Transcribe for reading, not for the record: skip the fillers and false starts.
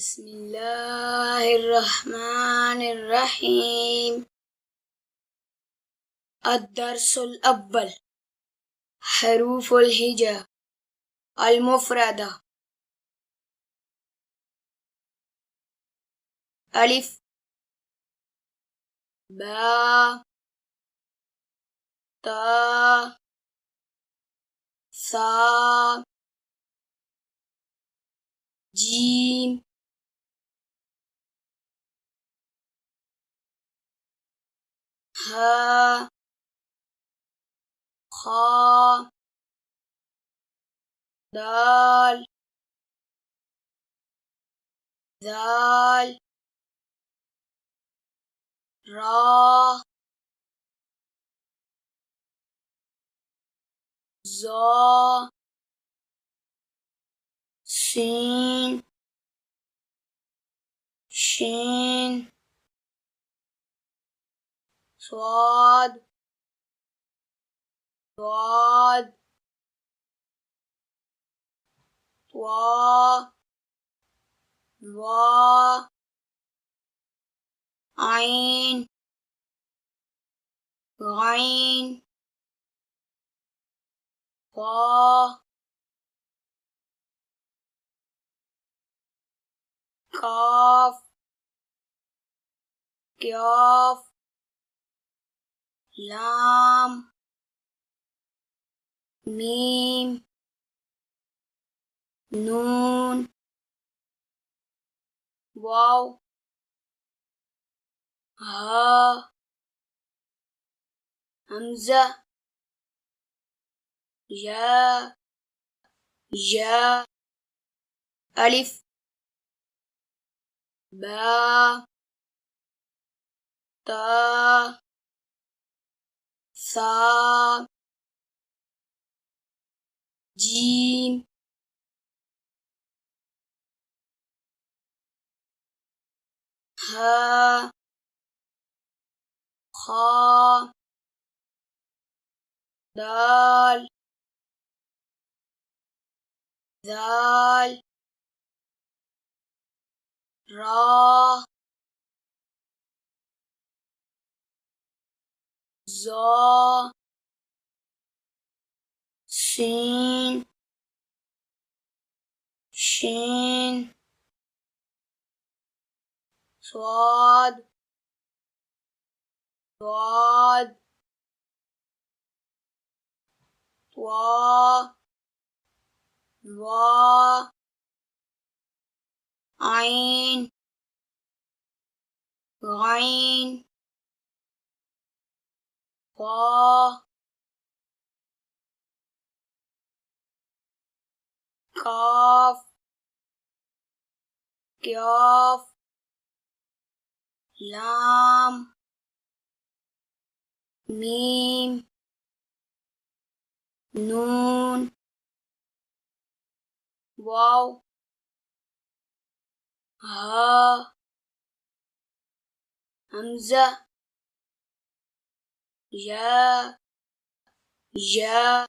بسم الله الرحمن الرحيم. الدرس الأول حروف الهجاء المفردة. ألف باء تاء ثاء جيم ها خاء دال ذال را زا سين شين صاد ضاد طا ظا عين غين قا قاف قاف لام ميم نون واو ها همزة يا يا ألف باء تاء ثاء جيم ها خاء دال ذال را زا سين شين صاد ضاد طا ظا عين غين قا قاف قاف لام ميم نون واو ها همزة يا